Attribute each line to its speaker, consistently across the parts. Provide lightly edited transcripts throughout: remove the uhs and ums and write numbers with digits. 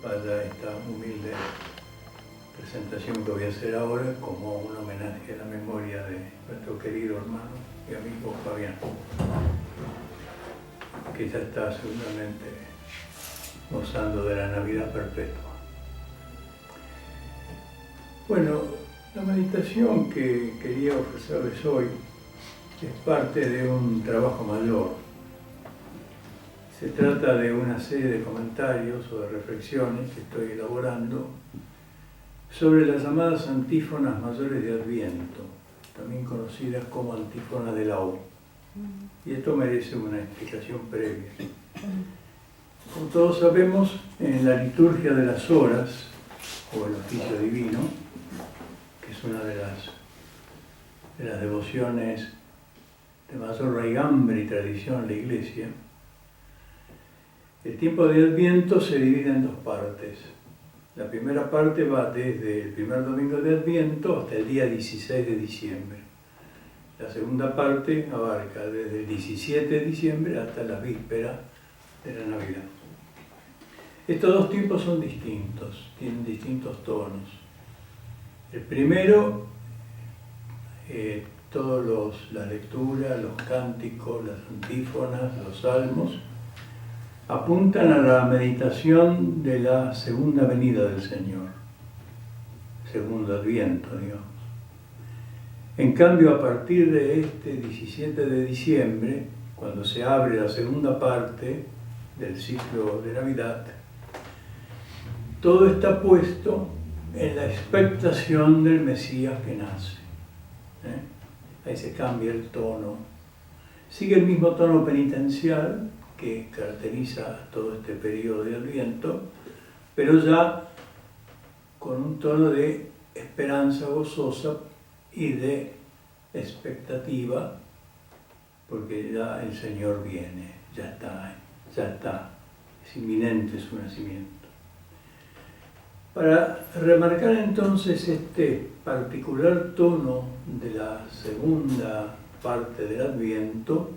Speaker 1: vaya esta humilde presentación que voy a hacer ahora como un homenaje a la memoria de nuestro querido hermano y amigo Fabián, que ya está seguramente gozando de la Navidad perpetua. Bueno, la meditación que quería ofrecerles hoy es parte de un trabajo mayor. Se trata de una serie de comentarios o de reflexiones que estoy elaborando sobre las llamadas antífonas mayores de Adviento, también conocidas como antífonas de la O. Y esto merece una explicación previa. Como todos sabemos, en la liturgia de las horas, o el oficio divino, que es una de las devociones de mayor raigambre y tradición en la Iglesia, el tiempo de Adviento se divide en dos partes. La primera parte va desde el primer domingo de Adviento hasta el día 16 de diciembre. La segunda parte abarca desde el 17 de diciembre hasta la víspera de la Navidad. Estos dos tiempos son distintos, tienen distintos tonos. El primero, las lecturas, los cánticos, las antífonas, los salmos, apuntan a la meditación de la segunda venida del Señor, segundo Adviento, digamos. En cambio, a partir de este 17 de diciembre, cuando se abre la segunda parte del ciclo de Navidad, todo está puesto en la expectación del Mesías que nace. Ahí se cambia el tono. Sigue el mismo tono penitencial que caracteriza todo este periodo de Adviento, pero ya con un tono de esperanza gozosa y de expectativa, porque ya el Señor viene, ya está, es inminente su nacimiento. Para remarcar entonces este particular tono de la segunda parte del Adviento,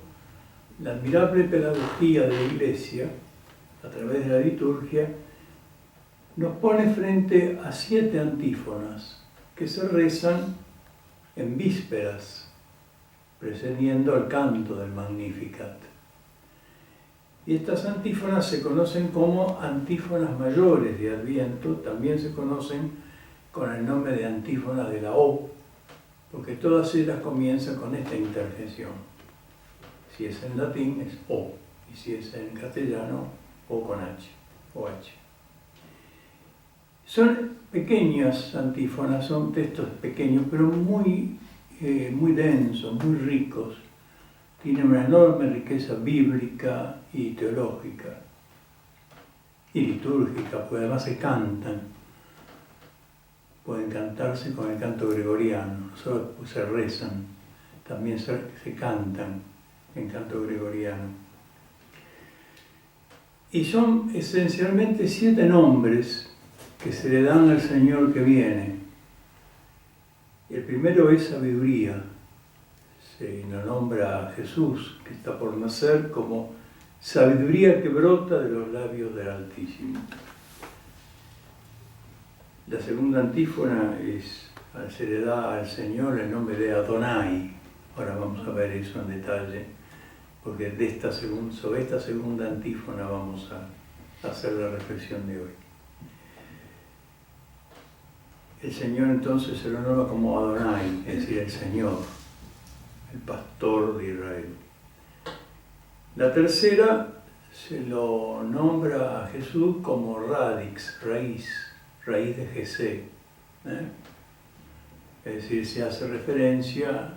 Speaker 1: la admirable pedagogía de la Iglesia, a través de la liturgia, nos pone frente a 7 antífonas que se rezan en vísperas, precediendo al canto del Magnificat. Y estas antífonas se conocen como antífonas mayores de Adviento, también se conocen con el nombre de antífonas de la O, porque todas ellas comienzan con esta interjección. Si es en latín es O, y si es en castellano O con H, o H. Son pequeñas antífonas, son textos pequeños, pero muy densos, muy ricos. Tienen una enorme riqueza bíblica y teológica y litúrgica, porque además se cantan. Pueden cantarse con el canto gregoriano, no solo se rezan, también se cantan en canto gregoriano. Y son esencialmente 7 nombres que se le dan al Señor que viene. El primero es sabiduría. Se nos nombra a Jesús, que está por nacer, como sabiduría que brota de los labios del Altísimo. La segunda antífona se le da al Señor el nombre de Adonai. Ahora vamos a ver eso en detalle, porque sobre esta segunda antífona vamos a hacer la reflexión de hoy. El Señor entonces se lo nombra como Adonai, es decir, el Señor, el pastor de Israel. La tercera se lo nombra a Jesús como Radix, raíz de Jesé. Es decir, se hace referencia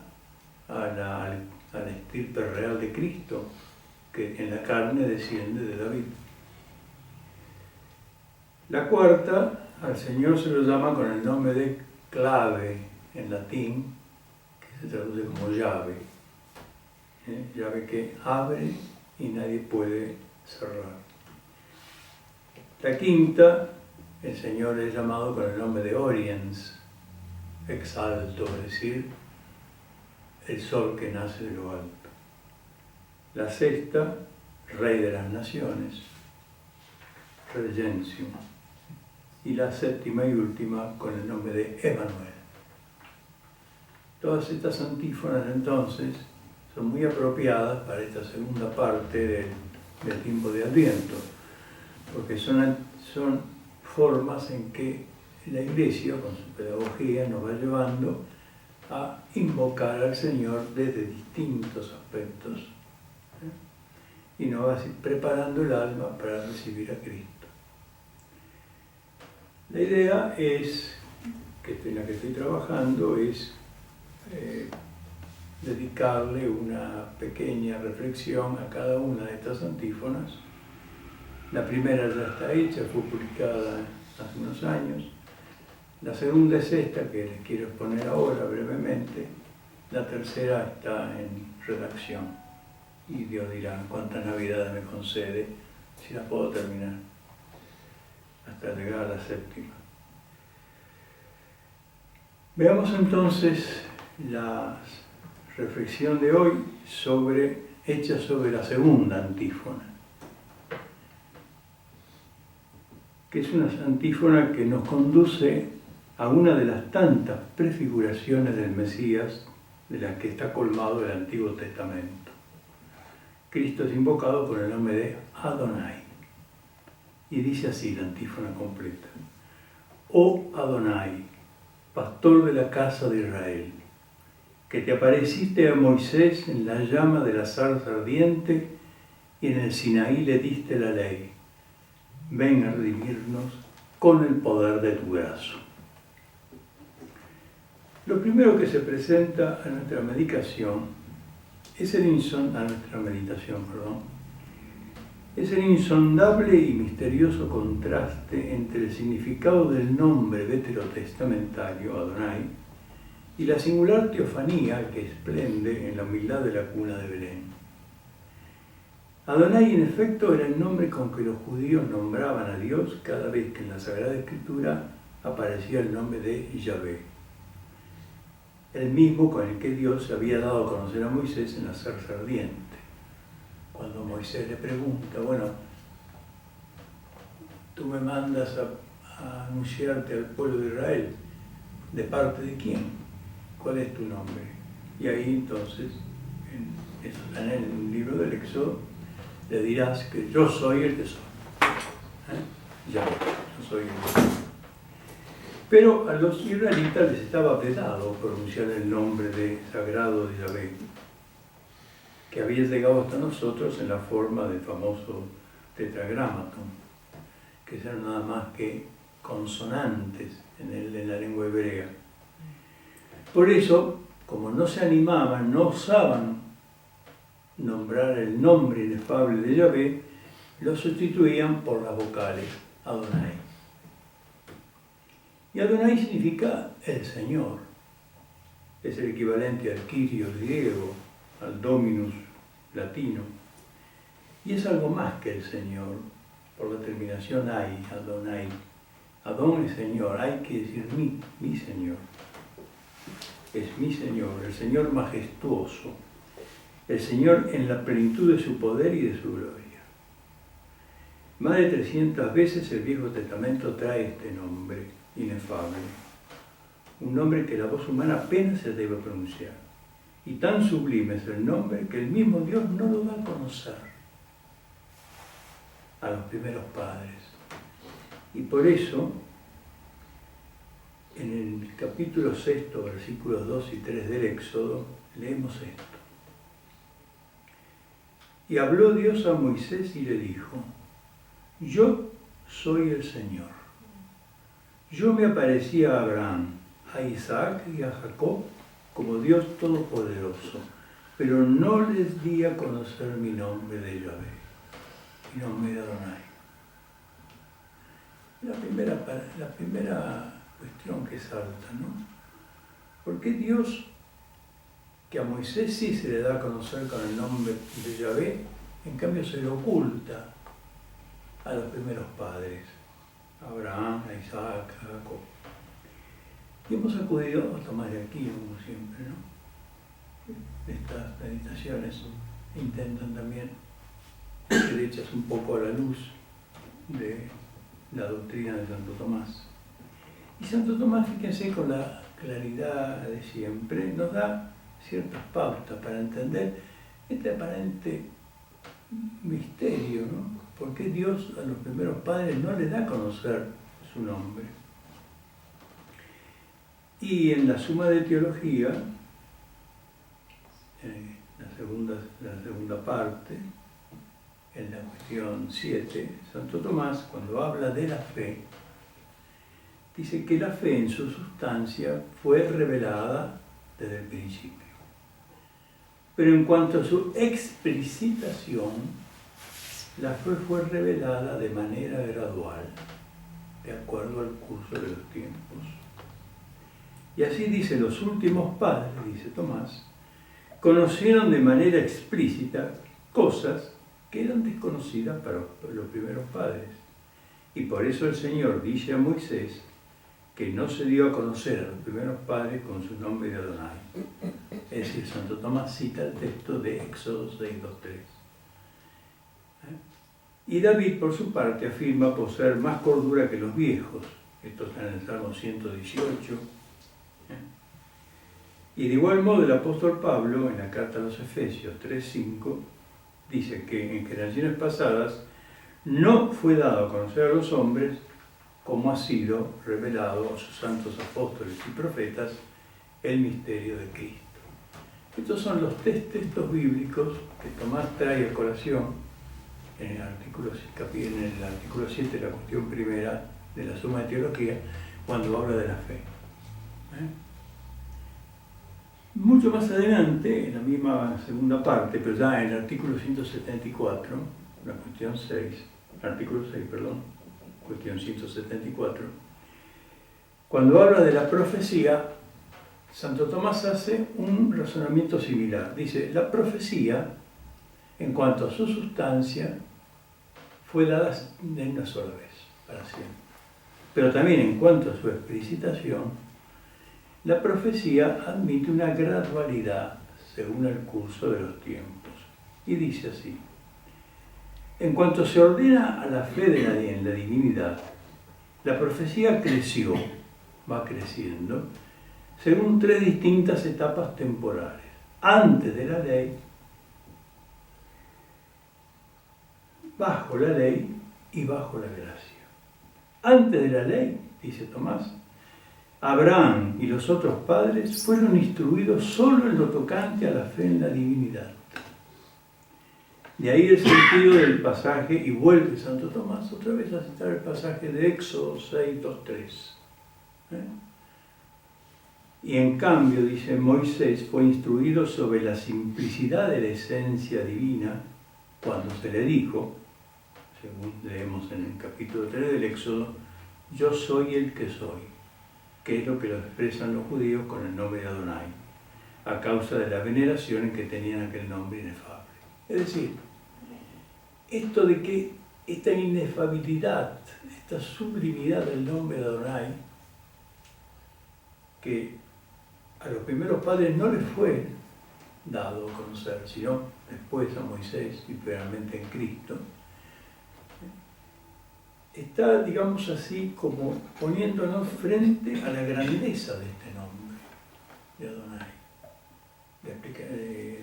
Speaker 1: a la estirpe real de Cristo, que en la carne desciende de David. La cuarta, al Señor se lo llama con el nombre de clave en latín, que se traduce como llave. Llave que abre y nadie puede cerrar. La quinta, el Señor es llamado con el nombre de Oriens, ex alto, es decir, el sol que nace de lo alto. La sexta, Rey de las Naciones, Regentium. y la séptima y última con el nombre de Emmanuel. Todas estas antífonas entonces son muy apropiadas para esta segunda parte del tiempo de Adviento, porque son formas en que la Iglesia, con su pedagogía, nos va llevando a invocar al Señor desde distintos aspectos, y nos va preparando el alma para recibir a Cristo. La idea es, en la que estoy trabajando, es dedicarle una pequeña reflexión a cada una de estas antífonas. La primera ya está hecha, fue publicada hace unos años. La segunda es esta, que les quiero exponer ahora brevemente. La tercera está en redacción. Y Dios dirá cuántas navidades me concede, si la puedo terminar, hasta llegar a la séptima. Veamos entonces la reflexión de hoy hecha sobre la segunda antífona, que es una antífona que nos conduce a una de las tantas prefiguraciones del Mesías de las que está colmado el Antiguo Testamento. Cristo es invocado por el nombre de Adonai, y dice así la antífona completa: Oh Adonai, pastor de la casa de Israel, que te apareciste a Moisés en la llama de la zarza ardiente y en el Sinaí le diste la ley. Ven a redimirnos con el poder de tu brazo. Lo primero que se presenta a nuestra meditación es el insondable y misterioso contraste entre el significado del nombre veterotestamentario Adonai y la singular teofanía que esplende en la humildad de la cuna de Belén. Adonai, en efecto, era el nombre con que los judíos nombraban a Dios cada vez que en la Sagrada Escritura aparecía el nombre de Yahvé, el mismo con el que Dios se había dado a conocer a Moisés en la zarza ardiente. Cuando Moisés le pregunta, bueno, tú me mandas a anunciarte al pueblo de Israel, ¿de parte de quién? ¿Cuál es tu nombre? Y ahí entonces, en el libro del Éxodo, le dirás que yo soy el que soy. Ya, yo soy el que soy. Pero a los israelitas les estaba vedado pronunciar el nombre sagrado de Yahvé, que había llegado hasta nosotros en la forma del famoso tetragramaton, que eran nada más que consonantes en la lengua hebrea. Por eso, como no se animaban, no osaban nombrar el nombre inefable de Yahvé, lo sustituían por las vocales Adonai. Y Adonai significa el Señor. Es el equivalente al Kyrios griego, al Dominus latino. Y es algo más que el Señor, por la terminación ai, Adonai. Adón es Señor, hay que decir mi Señor. Es mi Señor, el Señor majestuoso, el Señor en la plenitud de su poder y de su gloria. Más de 300 veces el Viejo Testamento trae este nombre inefable, un nombre que la voz humana apenas se debe pronunciar. Y tan sublime es el nombre que el mismo Dios no lo da a conocer a los primeros padres. Y por eso, en el capítulo 6, versículos 2 y 3 del Éxodo, leemos esto. Y habló Dios a Moisés y le dijo: Yo soy el Señor. Yo me aparecí a Abraham, a Isaac y a Jacob como Dios Todopoderoso, pero no les di a conocer mi nombre de Yahvé, mi nombre de Adonai. La primera cuestión que salta, ¿no? ¿Por qué Dios, que a Moisés sí se le da a conocer con el nombre de Yahvé, en cambio se le oculta a los primeros padres, a Abraham, a Isaac, a Jacob? Y hemos acudido a tomar de aquí, como siempre, ¿no? Estas meditaciones intentan también ser hechas un poco a la luz de la doctrina de Santo Tomás. Y Santo Tomás, fíjense, con la claridad de siempre, nos da ciertas pautas para entender este aparente misterio, ¿no? ¿Por qué Dios a los primeros padres no les da a conocer su nombre? Y en la Suma de Teología, la segunda parte, en la cuestión 7, Santo Tomás, cuando habla de la fe, dice que la fe en su sustancia fue revelada desde el principio. Pero en cuanto a su explicitación, la fe fue revelada de manera gradual, de acuerdo al curso de los tiempos. Y así dice, los últimos padres, dice Tomás, conocieron de manera explícita cosas que eran desconocidas para los primeros padres. Y por eso el Señor dice a Moisés que no se dio a conocer a los primeros padres con su nombre de Adonai. Es decir, Santo Tomás cita el texto de Éxodo 6:2-3. Y David, por su parte, afirma poseer más cordura que los viejos. Esto está en el Salmo 118. Y de igual modo el apóstol Pablo, en la carta a los Efesios 3:5, dice que en generaciones pasadas no fue dado a conocer a los hombres como ha sido revelado a sus santos apóstoles y profetas el misterio de Cristo. Estos son los textos bíblicos que Tomás trae a colación en el artículo 7, la cuestión primera de la Suma de Teología, cuando habla de la fe. Mucho más adelante, en la misma segunda parte, pero ya en el artículo 174, la cuestión 6, cuestión 174, cuando habla de la profecía, Santo Tomás hace un razonamiento similar. Dice, la profecía, en cuanto a su sustancia, fue dada de una sola vez, para siempre. Pero también en cuanto a su explicitación, la profecía admite una gradualidad según el curso de los tiempos. Y dice así, en cuanto se ordena a la fe en la divinidad, la profecía va creciendo, según tres distintas etapas temporales. Antes de la ley, bajo la ley y bajo la gracia. Antes de la ley, dice Tomás, Abraham y los otros padres fueron instruidos solo en lo tocante a la fe en la divinidad. De ahí el sentido del pasaje, y vuelve Santo Tomás otra vez a citar el pasaje de Éxodo 6:2-3. Y en cambio, dice, Moisés fue instruido sobre la simplicidad de la esencia divina cuando se le dijo, según leemos en el capítulo 3 del Éxodo, yo soy el que soy, que es lo que lo expresan los judíos con el nombre de Adonai, a causa de la veneración en que tenían aquel nombre inefable. Es decir, esto de que esta inefabilidad, esta sublimidad del nombre de Adonai, que a los primeros padres no les fue dado a conocer, sino después a Moisés y finalmente en Cristo, está, digamos así, como poniéndonos frente a la grandeza de este nombre, de Adonai. La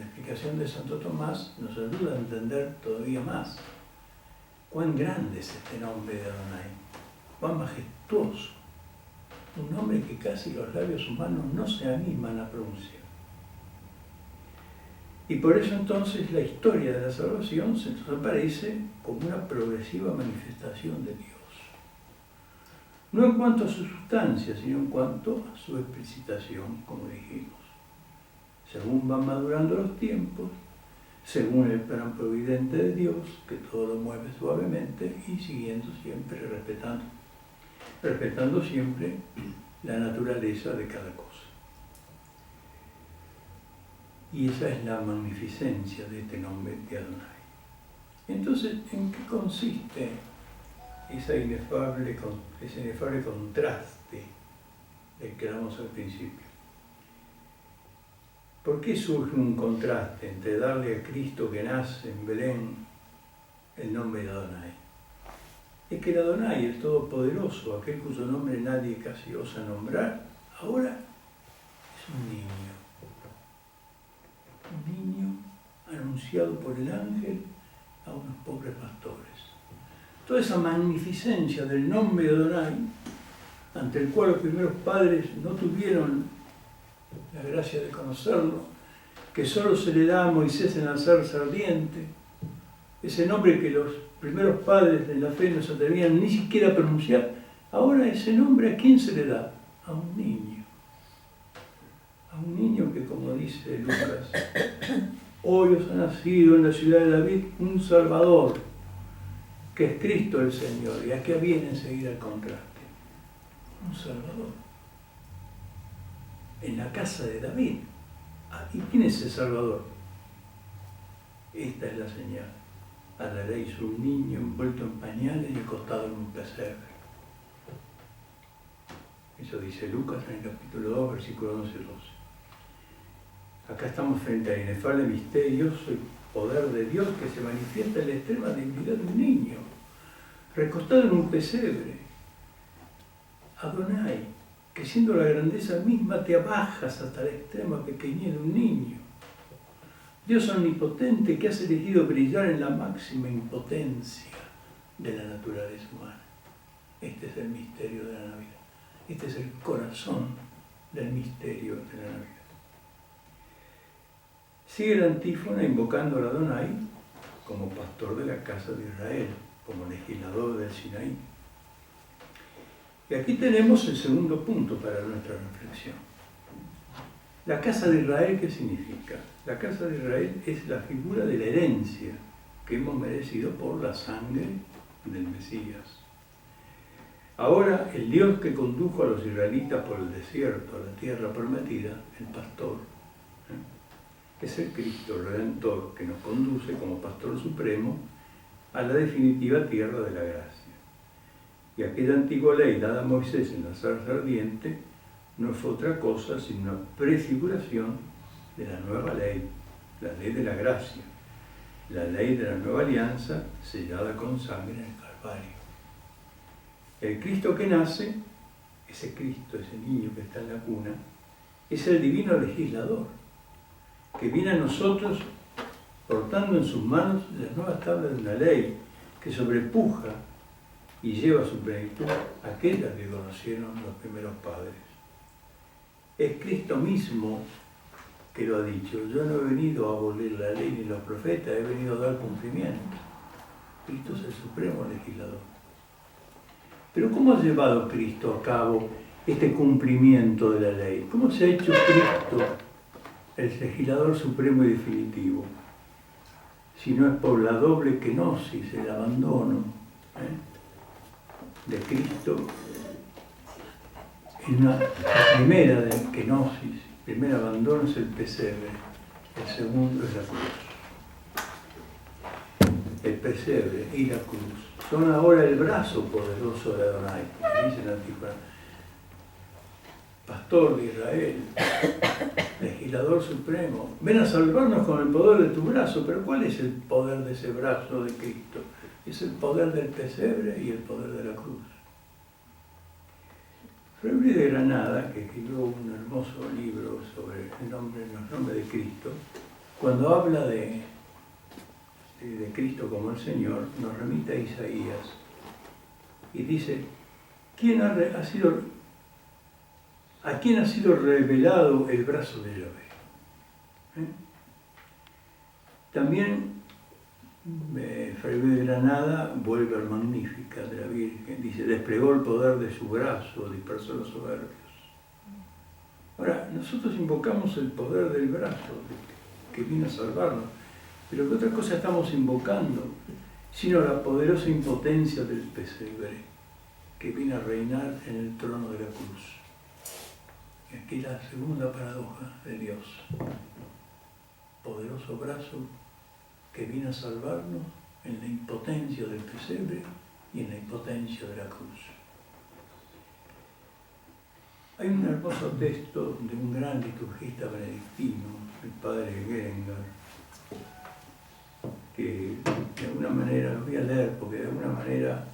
Speaker 1: explicación de Santo Tomás nos ayuda a entender todavía más cuán grande es este nombre de Adonai, cuán majestuoso, un nombre que casi los labios humanos no se animan a pronunciar. Y por eso entonces la historia de la salvación se nos aparece como una progresiva manifestación de Dios. No en cuanto a su sustancia, sino en cuanto a su explicitación, como dijimos. Según van madurando los tiempos, según el plan providente de Dios, que todo lo mueve suavemente y siguiendo siempre, respetando siempre la naturaleza de cada cosa. Y esa es la magnificencia de este nombre de Adonai. Entonces, ¿en qué consiste ese inefable contraste del que hablamos al principio? ¿Por qué surge un contraste entre darle a Cristo que nace en Belén el nombre de Adonai? es que el Adonai, el Todopoderoso, aquel cuyo nombre nadie casi osa nombrar, ahora es un niño. Un niño anunciado por el ángel a unos pobres pastores. Toda esa magnificencia del nombre de Adonai, ante el cual los primeros padres no tuvieron la gracia de conocerlo, que solo se le da a Moisés en la zarza ardiente, ese nombre que los primeros padres de la fe no se atrevían ni siquiera a pronunciar, ahora ese nombre ¿a quién se le da? A un niño. A un niño que, como dice Lucas, hoy os ha nacido en la ciudad de David un Salvador, que es Cristo el Señor. Y aquí viene enseguida el contraste. Un Salvador. En la casa de David. ¿Y quién es el Salvador? Esta es la señal. A la ley hizo un niño envuelto en pañales y acostado en un pesebre. Eso dice Lucas en el capítulo 2, versículo 11 y 12. Acá estamos frente al inefable misterioso y poder de Dios que se manifiesta en la extrema debilidad de un niño, recostado en un pesebre. Adonai, que siendo la grandeza misma te abajas hasta la extrema pequeñez de un niño. Dios omnipotente que has elegido brillar en la máxima impotencia de la naturaleza humana. Este es el misterio de la Navidad. Este es el corazón del misterio de la Navidad. Sigue la antífona invocando a Adonai como pastor de la casa de Israel, como legislador del Sinaí. Y aquí tenemos el segundo punto para nuestra reflexión. La casa de Israel, ¿qué significa? La casa de Israel es la figura de la herencia que hemos merecido por la sangre del Mesías. Ahora, el Dios que condujo a los israelitas por el desierto, a la tierra prometida, el pastor, es el Cristo Redentor que nos conduce como pastor supremo a la definitiva tierra de la gracia. Y aquella antigua ley dada a Moisés en la zarza ardiente no fue otra cosa sino una prefiguración de la nueva ley, la ley de la gracia, la ley de la nueva alianza sellada con sangre en el Calvario. El Cristo que nace, ese Cristo, ese niño que está en la cuna, es el divino legislador, que viene a nosotros portando en sus manos las nuevas tablas de una ley que sobrepuja y lleva a su plenitud aquella que conocieron los primeros padres. Es Cristo mismo que lo ha dicho: yo no he venido a abolir la ley ni los profetas, he venido a dar cumplimiento. Cristo es el supremo legislador. Pero ¿cómo ha llevado Cristo a cabo este cumplimiento de la ley? ¿Cómo se ha hecho Cristo el legislador supremo y definitivo? Si no es por la doble kenosis, el abandono de Cristo, en la primera de kenosis, el primer abandono es el pesebre, el segundo es la cruz. El pesebre y la cruz son ahora el brazo poderoso de Adonai, como dice la antigua. Pastor de Israel, legislador supremo, ven a salvarnos con el poder de tu brazo. Pero ¿cuál es el poder de ese brazo de Cristo? Es el poder del pesebre y el poder de la cruz. Fray Luis de Granada, que escribió un hermoso libro sobre los nombres de Cristo, cuando habla de Cristo como el Señor, nos remite a Isaías y dice: ¿a quién ha sido revelado el brazo de Yahvé? También Fray Luis de Granada vuelve al Magníficat de la Virgen, dice: desplegó el poder de su brazo, dispersó los soberbios. Ahora, nosotros invocamos el poder del brazo que vino a salvarnos, pero ¿qué otra cosa estamos invocando? Sino la poderosa impotencia del pesebre que vino a reinar en el trono de la cruz. Y aquí la segunda paradoja de Dios: poderoso brazo que vino a salvarnos en la impotencia del pesebre y en la impotencia de la cruz. Hay un hermoso texto de un gran liturgista benedictino, el padre Geringer, que de alguna manera, lo voy a leer porque de alguna manera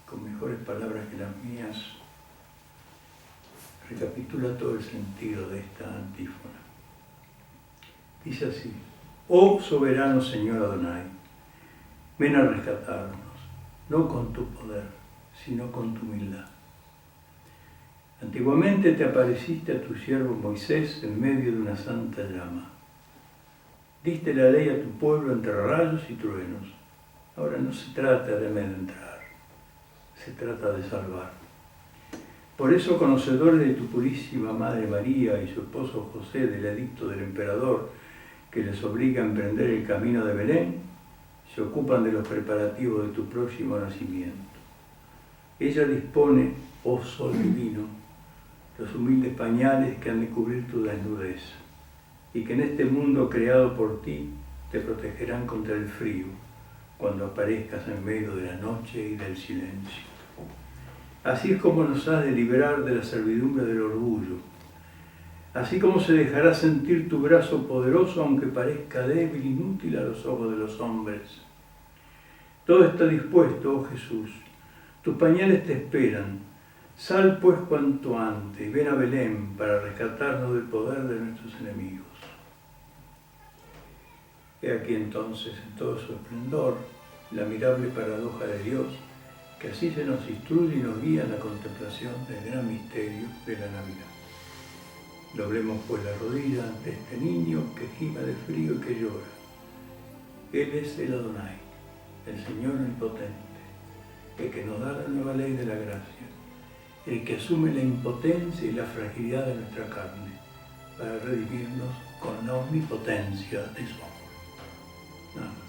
Speaker 1: con mejores palabras que las mías, recapitula todo el sentido de esta antífona. Dice así: oh soberano Señor Adonai, ven a rescatarnos, no con tu poder, sino con tu humildad. Antiguamente te apareciste a tu siervo Moisés en medio de una santa llama. Diste la ley a tu pueblo entre rayos y truenos. Ahora no se trata de amedrentar, se trata de salvar. Por eso, conocedores de tu purísima Madre María y su esposo José del edicto del emperador que les obliga a emprender el camino de Belén, se ocupan de los preparativos de tu próximo nacimiento. Ella dispone, oh Sol divino, los humildes pañales que han de cubrir tu desnudez, y que en este mundo creado por ti te protegerán contra el frío, cuando aparezcas en medio de la noche y del silencio. Así es como nos has de liberar de la servidumbre del orgullo, así como se dejará sentir tu brazo poderoso, aunque parezca débil e inútil a los ojos de los hombres. Todo está dispuesto, oh Jesús, tus pañales te esperan. Sal pues cuanto antes y ven a Belén para rescatarnos del poder de nuestros enemigos. He aquí entonces, en todo su esplendor, la admirable paradoja de Dios, que así se nos instruye y nos guía en la contemplación del gran misterio de la Navidad. Doblemos pues la rodilla ante este niño que gima de frío y que llora. Él es el Adonai, el Señor omnipotente, el que nos da la nueva ley de la gracia, el que asume la impotencia y la fragilidad de nuestra carne para redimirnos con la omnipotencia de su amor. Nada.